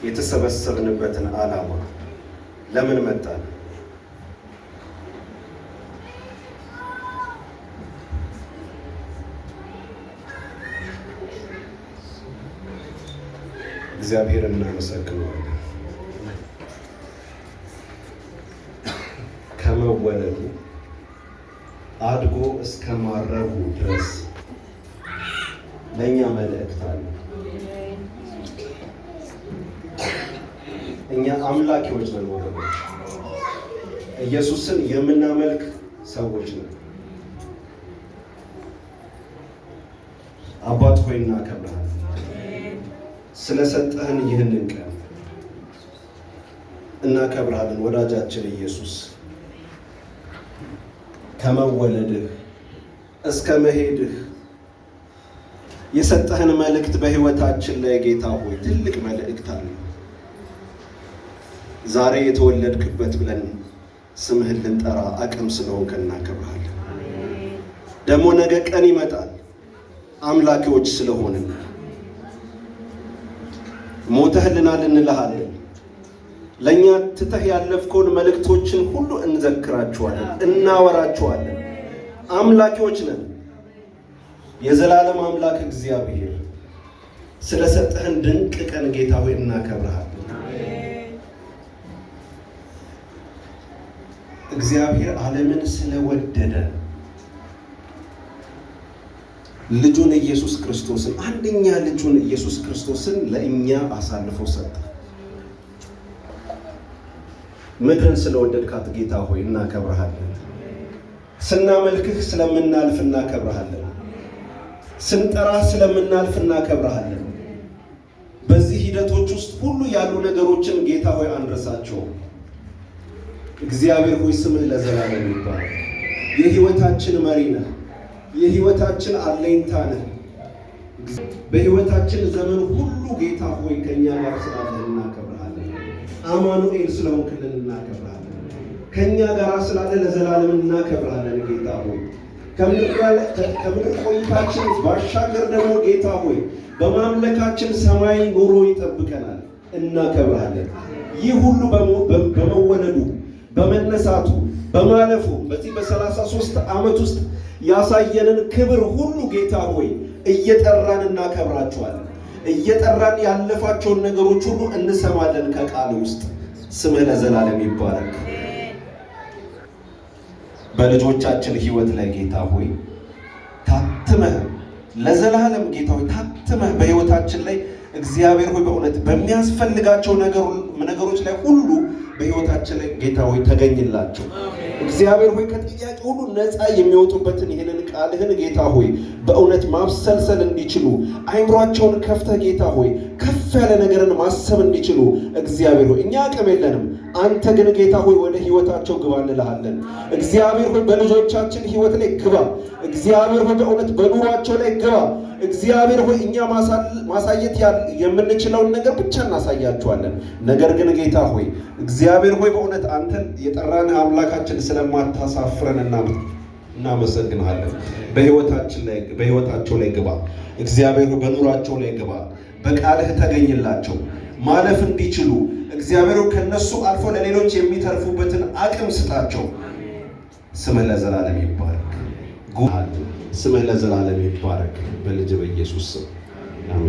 የተሰበሰብንበትን ዓላማ ለምን መጣን? እግዚአብሔርን እናመሰግነዋለን። ከመወለዱ አድጎ እስከ ማረጉ ድረስ ለእኛ መልእክት አለ። እኛ አምላኪዎች ነን ወገኖች፣ ኢየሱስን የምናመልክ ሰዎች ነን። አባት ሆይ እናከብርሃለን ስለሰጠህን ይህንን ቀን እናከብርሃለን። ወዳጃችን ኢየሱስ ከመወለድህ እስከ መሄድህ የሰጠህን መልእክት በሕይወታችን ላይ ጌታ ሆይ ትልቅ መልእክት አለ። ዛሬ የተወለድክበት ብለን ስምህን ልንጠራ አቅም ስለሆንክ እናከብርሃለን። ደግሞ ነገ ቀን ይመጣል አምላኪዎች ስለሆንን ሞተህልናል እንልሃለን። ለእኛ ትተህ ያለፍከውን መልእክቶችን ሁሉ እንዘክራቸዋለን፣ እናወራቸዋለን። አምላኪዎች ነን። የዘላለም አምላክ እግዚአብሔር ስለሰጠህን ድንቅ ቀን ጌታ ሆይ እናከብርሃለን። እግዚአብሔር ዓለምን ስለወደደ ልጁን ኢየሱስ ክርስቶስን አንደኛ ልጁን ኢየሱስ ክርስቶስን ለእኛ አሳልፎ ሰጠ። ምድርን ስለወደድካት ጌታ ሆይ እናከብርሃለን። ስናመልክህ ስለምናልፍ እናከብርሃለን። ስንጠራህ ስለምናልፍ እናከብርሃለን። በዚህ ሂደቶች ውስጥ ሁሉ ያሉ ነገሮችን ጌታ ሆይ አንረሳቸውም። እግዚአብሔር ሆይ ስምህ ለዘላለም ይባረክ። የሕይወታችን መሪ ነህ። የሕይወታችን አለኝታ ነህ። በሕይወታችን ዘመን ሁሉ ጌታ ሆይ ከእኛ ጋር ስላለህ እናከብርሃለን። አማኑኤል ስለሆንክልን እናከብርሃለን። ከእኛ ጋር ስላለ ለዘላለም እናከብርሃለን። ጌታ ሆይ ከምድር ቆይታችን ባሻገር ደግሞ ጌታ ሆይ በማምለካችን ሰማይ ኑሮ ይጠብቀናል። እናከብርሃለን። ይህ ሁሉ በመወለዱ በመነሳቱ በማለፉ በዚህ በ33 ዓመት ውስጥ ያሳየንን ክብር ሁሉ ጌታ ሆይ እየጠራን እናከብራቸዋለን። እየጠራን ያለፋቸውን ነገሮች ሁሉ እንሰማለን ከቃል ውስጥ። ስምህ ለዘላለም ይባረክ። በልጆቻችን ሕይወት ላይ ጌታ ሆይ ታትመህ ለዘላለም ጌታ ሆይ ታትመህ በሕይወታችን ላይ እግዚአብሔር ሆይ በእውነት በሚያስፈልጋቸው ነገሮች ላይ ሁሉ በሕይወታችን ላይ ጌታ ሆይ ተገኝላቸው። እግዚአብሔር ሆይ ከጥያቄ ሁሉ ነፃ የሚወጡበትን ይህንን ቃልህን ጌታ ሆይ በእውነት ማብሰልሰል እንዲችሉ አይምሯቸውን ከፍተህ ጌታ ሆይ ከፍ ያለ ነገርን ማሰብ እንዲችሉ እግዚአብሔር ሆይ እኛ አቅም የለንም፣ አንተ ግን ጌታ ሆይ ወደ ሕይወታቸው ግባ እንልሃለን። እግዚአብሔር ሆይ በልጆቻችን ሕይወት ላይ ግባ። እግዚአብሔር ሆይ በእውነት በኑሯቸው ላይ ግባ። እግዚአብሔር ሆይ እኛ ማሳየት የምንችለውን ነገር ብቻ እናሳያቸዋለን። ነገር ግን ጌታ ሆይ እግዚአብሔር ሆይ በእውነት አንተን የጠራን አምላካችን ስለማታሳፍረን እናመሰግንሃለን። በሕይወታቸው ላይ ግባ። እግዚአብሔር ሆይ በኑሯቸው ላይ ግባ። በቃልህ ተገኝላቸው ማለፍ እንዲችሉ እግዚአብሔር ከነሱ አልፎ ለሌሎች የሚተርፉበትን አቅም ስጣቸው። ስምህ ለዘላለም ይባረክ። ስምህ ለዘላለም ይባረክ። በልጅ በኢየሱስ ስም አሜን።